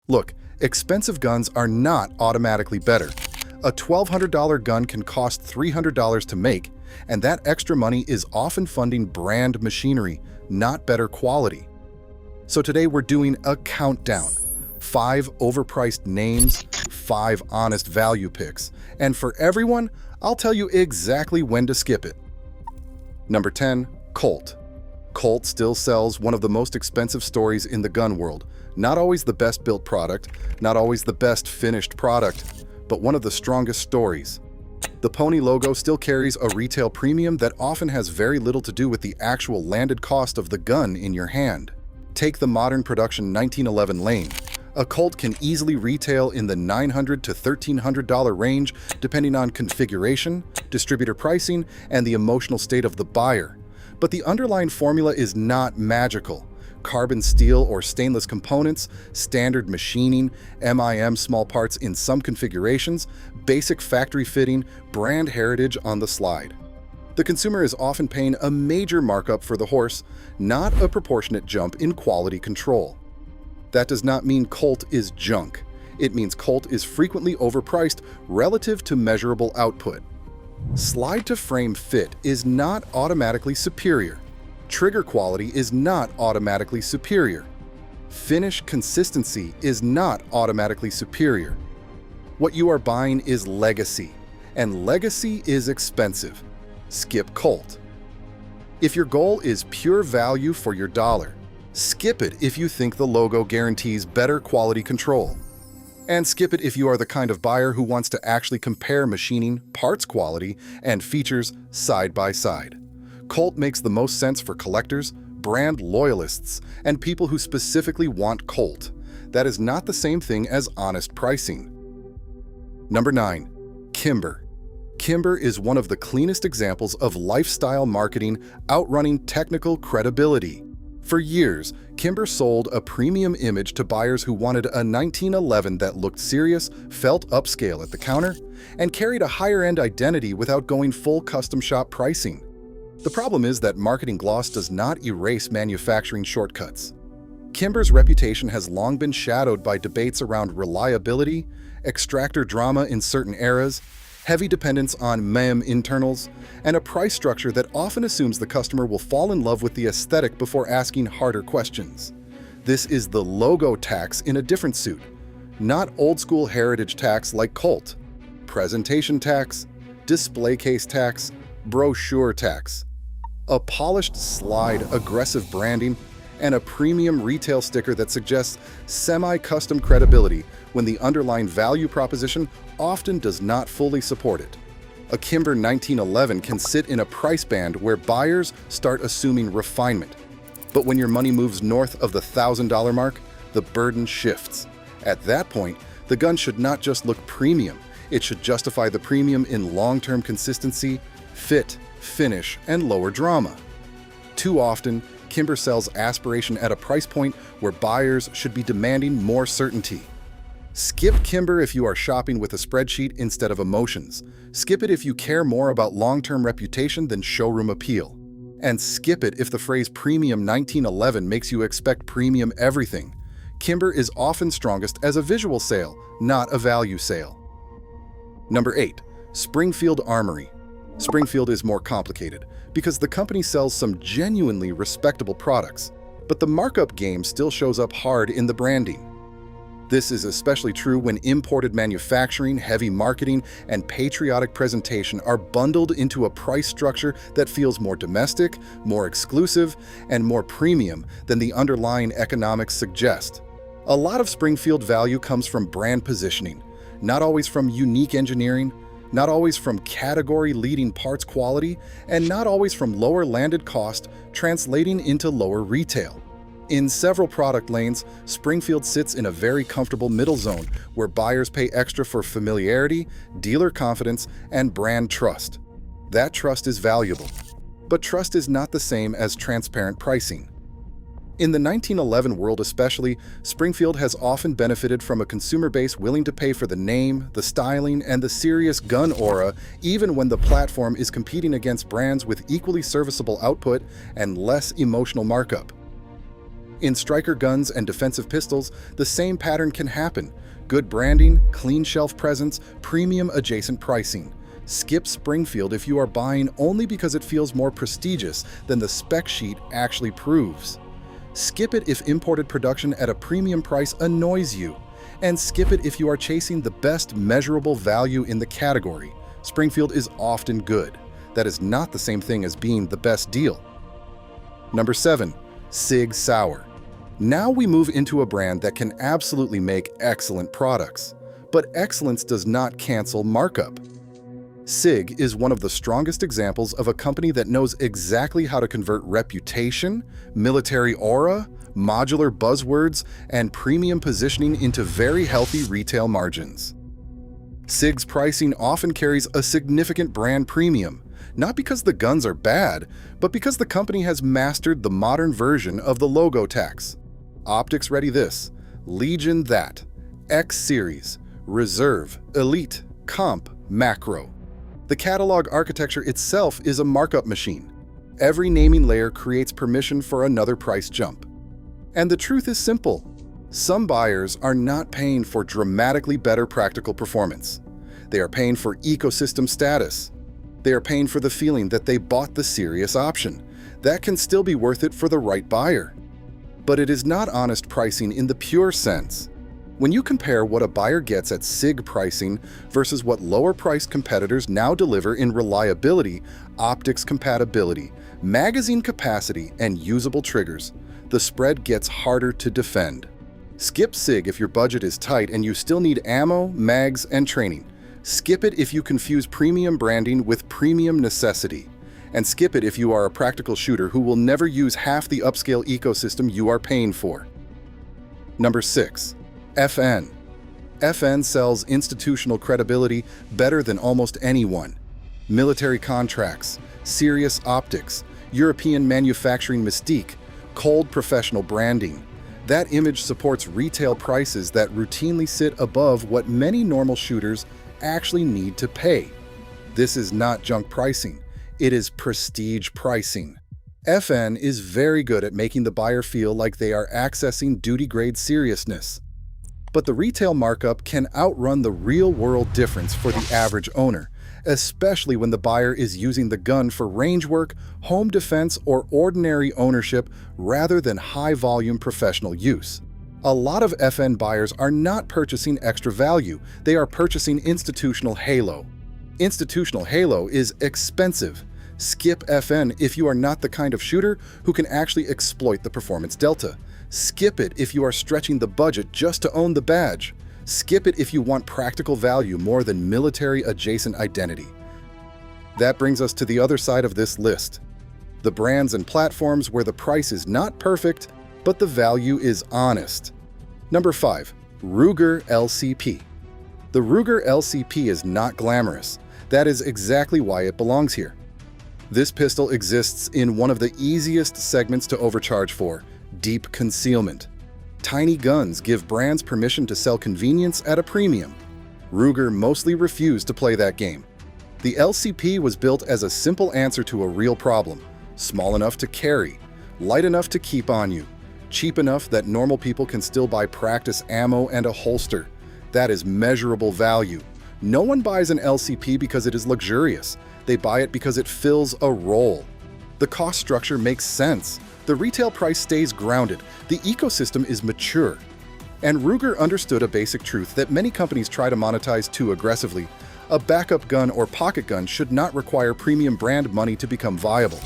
Look, expensive guns are not automatically better. A $1,200 gun can cost $300 to make, and that extra money is often funding brand machinery, not better quality. So today we're doing a countdown. 5 overpriced names, 5 honest value picks, and for everyone, I'll tell you exactly when to skip it. Number 10. Colt. Colt still sells one of the most expensive stories in the gun world. Not always the best built product, not always the best finished product, but one of the strongest stories. The pony logo still carries a retail premium that often has very little to do with the actual landed cost of the gun in your hand. Take the modern production 1911 lane. A Colt can easily retail in the $900 to $1,300 range depending on configuration, distributor pricing, and the emotional state of the buyer. But the underlying formula is not magical. Carbon steel or stainless components, standard machining, MIM small parts in some configurations, basic factory fitting, brand heritage on the slide. The consumer is often paying a major markup for the horse, not a proportionate jump in quality control. That does not mean Colt is junk. It means Colt is frequently overpriced relative to measurable output. Slide-to-frame fit is not automatically superior. Trigger quality is not automatically superior. Finish consistency is not automatically superior. What you are buying is legacy, and legacy is expensive. Skip Colt. If your goal is pure value for your dollar, skip it if you think the logo guarantees better quality control. And skip it if you are the kind of buyer who wants to actually compare machining, parts quality, and features side by side. Colt makes the most sense for collectors, brand loyalists, and people who specifically want Colt. That is not the same thing as honest pricing. Number 9. Kimber. Kimber is one of the cleanest examples of lifestyle marketing outrunning technical credibility. For years, Kimber sold a premium image to buyers who wanted a 1911 that looked serious, felt upscale at the counter, and carried a higher-end identity without going full custom shop pricing. The problem is that marketing gloss does not erase manufacturing shortcuts. Kimber's reputation has long been shadowed by debates around reliability, extractor drama in certain eras, heavy dependence on MIM internals, and a price structure that often assumes the customer will fall in love with the aesthetic before asking harder questions. This is the logo tax in a different suit, not old-school heritage tax like Colt. Presentation tax, display case tax, brochure tax. A polished slide, aggressive branding, and a premium retail sticker that suggests semi-custom credibility when the underlying value proposition often does not fully support it. A Kimber 1911 can sit in a price band where buyers start assuming refinement. But when your money moves north of the $1,000 mark, the burden shifts. At that point, the gun should not just look premium, it should justify the premium in long-term consistency, fit, finish, and lower drama. Too often, Kimber sells aspiration at a price point where buyers should be demanding more certainty. Skip Kimber if you are shopping with a spreadsheet instead of emotions. Skip it if you care more about long-term reputation than showroom appeal. And skip it if the phrase premium 1911 makes you expect premium everything. Kimber is often strongest as a visual sale, not a value sale. Number 8. Springfield Armory. Springfield is more complicated because the company sells some genuinely respectable products, but the markup game still shows up hard in the branding. This is especially true when imported manufacturing, heavy marketing, and patriotic presentation are bundled into a price structure that feels more domestic, more exclusive, and more premium than the underlying economics suggest. A lot of Springfield value comes from brand positioning, not always from unique engineering, not always from category-leading parts quality, and not always from lower landed cost translating into lower retail. In several product lanes, Springfield sits in a very comfortable middle zone where buyers pay extra for familiarity, dealer confidence, and brand trust. That trust is valuable. But trust is not the same as transparent pricing. In the 1911 world especially, Springfield has often benefited from a consumer base willing to pay for the name, the styling, and the serious gun aura, even when the platform is competing against brands with equally serviceable output and less emotional markup. In striker guns and defensive pistols, the same pattern can happen. Good branding, clean shelf presence, premium adjacent pricing. Skip Springfield if you are buying only because it feels more prestigious than the spec sheet actually proves. Skip it if imported production at a premium price annoys you. And skip it if you are chasing the best measurable value in the category. Springfield is often good. That is not the same thing as being the best deal. Number 7. Sig Sauer. Now we move into a brand that can absolutely make excellent products. But excellence does not cancel markup. Sig is one of the strongest examples of a company that knows exactly how to convert reputation, military aura, modular buzzwords, and premium positioning into very healthy retail margins. Sig's pricing often carries a significant brand premium, not because the guns are bad, but because the company has mastered the modern version of the logo tax. Optics ready this, Legion that, X Series, Reserve, Elite, Comp, Macro. The catalog architecture itself is a markup machine. Every naming layer creates permission for another price jump. And the truth is simple. Some buyers are not paying for dramatically better practical performance. They are paying for ecosystem status. They are paying for the feeling that they bought the serious option. That can still be worth it for the right buyer. But it is not honest pricing in the pure sense. When you compare what a buyer gets at Sig pricing versus what lower-priced competitors now deliver in reliability, optics compatibility, magazine capacity, and usable triggers, the spread gets harder to defend. Skip Sig if your budget is tight and you still need ammo, mags, and training. Skip it if you confuse premium branding with premium necessity. And skip it if you are a practical shooter who will never use half the upscale ecosystem you are paying for. Number 6. FN. FN sells institutional credibility better than almost anyone. Military contracts, serious optics, European manufacturing mystique, cold professional branding. That image supports retail prices that routinely sit above what many normal shooters actually need to pay. This is not junk pricing. It is prestige pricing. FN is very good at making the buyer feel like they are accessing duty-grade seriousness. But the retail markup can outrun the real-world difference for the average owner, especially when the buyer is using the gun for range work, home defense, or ordinary ownership rather than high-volume professional use. A lot of FN buyers are not purchasing extra value, they are purchasing institutional halo. Institutional halo is expensive. Skip FN if you are not the kind of shooter who can actually exploit the performance delta. Skip it if you are stretching the budget just to own the badge. Skip it if you want practical value more than military-adjacent identity. That brings us to the other side of this list. The brands and platforms where the price is not perfect, but the value is honest. Number 5. Ruger LCP. The Ruger LCP is not glamorous. That is exactly why it belongs here. This pistol exists in one of the easiest segments to overcharge for, deep concealment. Tiny guns give brands permission to sell convenience at a premium. Ruger mostly refused to play that game. The LCP was built as a simple answer to a real problem: small enough to carry, light enough to keep on you, cheap enough that normal people can still buy practice ammo and a holster. That is measurable value. No one buys an LCP because it is luxurious. They buy it because it fills a role. The cost structure makes sense. The retail price stays grounded. The ecosystem is mature. And Ruger understood a basic truth that many companies try to monetize too aggressively. A backup gun or pocket gun should not require premium brand money to become viable.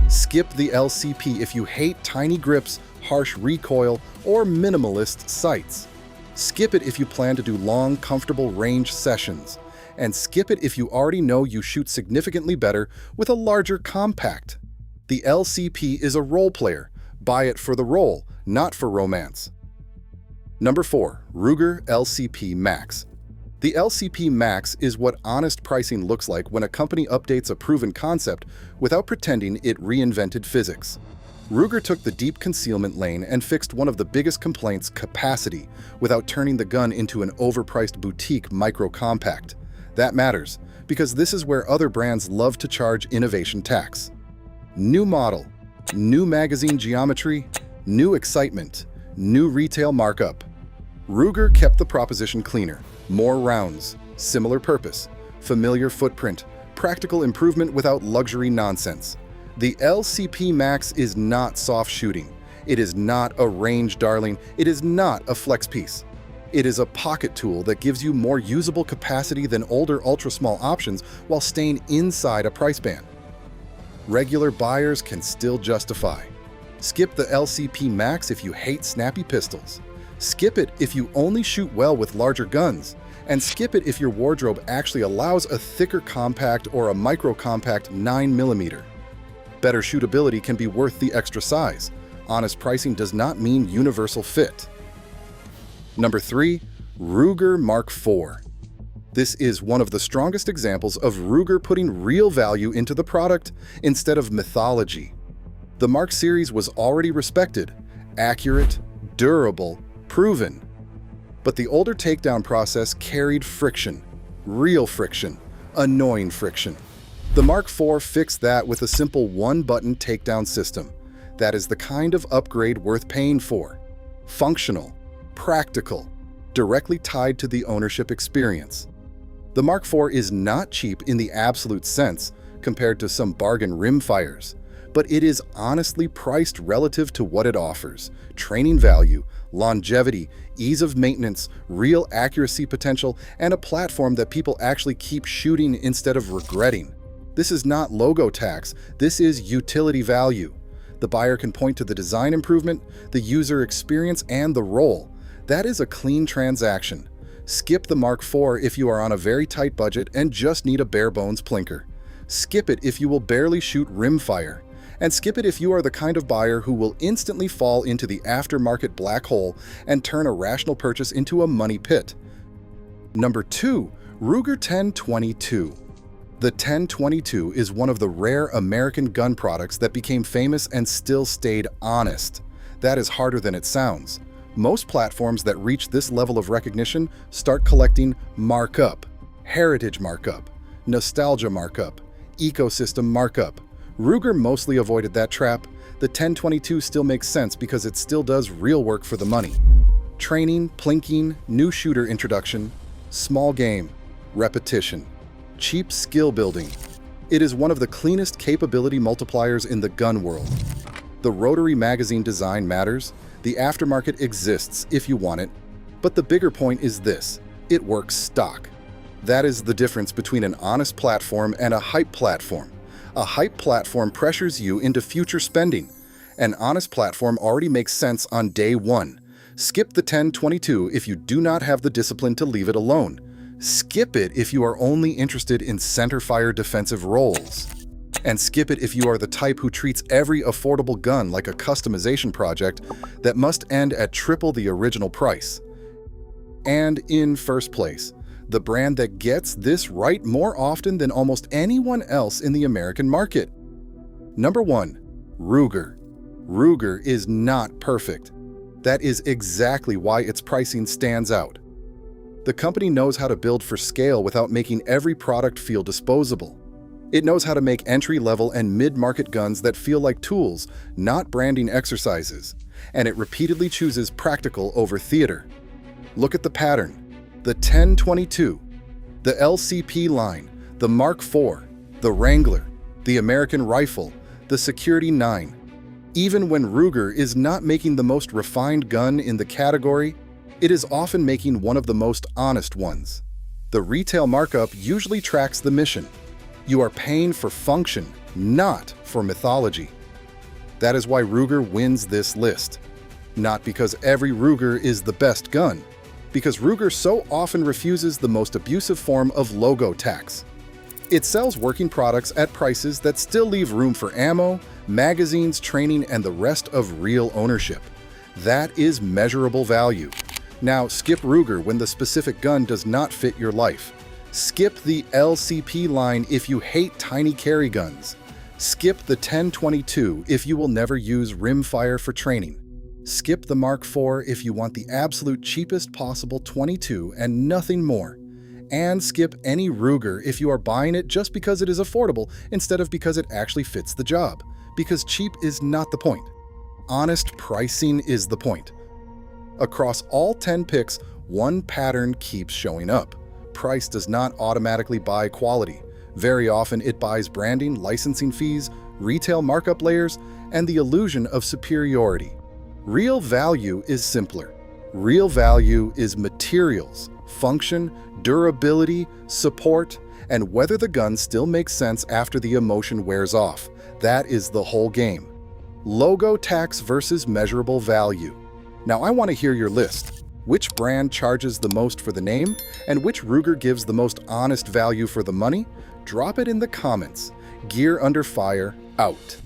Skip the LCP if you hate tiny grips, harsh recoil, or minimalist sights. Skip it if you plan to do long, comfortable range sessions. And skip it if you already know you shoot significantly better with a larger compact. The LCP is a role player. Buy it for the role, not for romance. Number 4. Ruger LCP Max. The LCP Max is what honest pricing looks like when a company updates a proven concept without pretending it reinvented physics. Ruger took the deep concealment lane and fixed one of the biggest complaints, capacity, without turning the gun into an overpriced boutique micro-compact. That matters, because this is where other brands love to charge innovation tax. New model, new magazine geometry, New excitement, new retail markup. Ruger kept the proposition cleaner. More rounds, similar purpose, familiar footprint, practical improvement without luxury nonsense. The LCP Max is not soft shooting. It is not a range darling. It is not a flex piece. It is a pocket tool that gives you more usable capacity than older ultra-small options while staying inside a price band. Regular buyers can still justify. Skip the LCP Max if you hate snappy pistols. Skip it if you only shoot well with larger guns. And skip it if your wardrobe actually allows a thicker compact or a micro-compact 9mm. Better shootability can be worth the extra size. Honest pricing does not mean universal fit. Number 3. Ruger Mark IV. This is one of the strongest examples of Ruger putting real value into the product instead of mythology. The Mark series was already respected, accurate, durable, proven. But the older takedown process carried friction, real friction, annoying friction. The Mark IV fixed that with a simple one-button takedown system. That is the kind of upgrade worth paying for. Functional, practical, directly tied to the ownership experience. The Mark IV is not cheap in the absolute sense compared to some bargain rimfires, but it is honestly priced relative to what it offers: training value, longevity, ease of maintenance, real accuracy potential, and a platform that people actually keep shooting instead of regretting. This is not logo tax, this is utility value. The buyer can point to the design improvement, the user experience, and the role. That is a clean transaction. Skip the Mark IV if you are on a very tight budget and just need a bare-bones plinker. Skip it if you will barely shoot rimfire. And skip it if you are the kind of buyer who will instantly fall into the aftermarket black hole and turn a rational purchase into a money pit. Number 2. Ruger 1022. The 1022 is one of the rare American gun products that became famous and still stayed honest. That is harder than it sounds. Most platforms that reach this level of recognition start collecting markup, heritage markup, nostalgia markup, ecosystem markup. Ruger mostly avoided that trap. The 1022 still makes sense because it still does real work for the money. Training, plinking, new shooter introduction, small game, repetition, cheap skill building. It is one of the cleanest capability multipliers in the gun world. The rotary magazine design matters. The aftermarket exists if you want it. But the bigger point is this: it works stock. That is the difference between an honest platform and a hype platform. A hype platform pressures you into future spending. An honest platform already makes sense on day one. Skip the 1022 if you do not have the discipline to leave it alone. Skip it if you are only interested in centerfire defensive roles. And skip it if you are the type who treats every affordable gun like a customization project that must end at triple the original price. And in first place, the brand that gets this right more often than almost anyone else in the American market. Number 1. Ruger. Ruger is not perfect. That is exactly why its pricing stands out. The company knows how to build for scale without making every product feel disposable. It knows how to make entry-level and mid-market guns that feel like tools, not branding exercises. And it repeatedly chooses practical over theater. Look at the pattern. The 1022, the LCP line, the Mark IV, the Wrangler, the American Rifle, the Security 9. Even when Ruger is not making the most refined gun in the category, it is often making one of the most honest ones. The retail markup usually tracks the mission. You are paying for function, not for mythology. That is why Ruger wins this list. Not because every Ruger is the best gun, because Ruger so often refuses the most abusive form of logo tax. It sells working products at prices that still leave room for ammo, magazines, training, and the rest of real ownership. That is measurable value. Now, skip Ruger when the specific gun does not fit your life. Skip the LCP line if you hate tiny carry guns. Skip the 1022 if you will never use rimfire for training. Skip the Mark IV if you want the absolute cheapest possible 22 and nothing more. And skip any Ruger if you are buying it just because it is affordable instead of because it actually fits the job. Because cheap is not the point. Honest pricing is the point. Across all 10 picks, one pattern keeps showing up. Price does not automatically buy quality. Very often it buys branding, licensing fees, retail markup layers, and the illusion of superiority. Real value is simpler. Real value is materials, function, durability, support, and whether the gun still makes sense after the emotion wears off. That is the whole game. Logo tax versus measurable value. Now I want to hear your list. Which brand charges the most for the name, and which Ruger gives the most honest value for the money? Drop it in the comments. Gear Under Fire, out.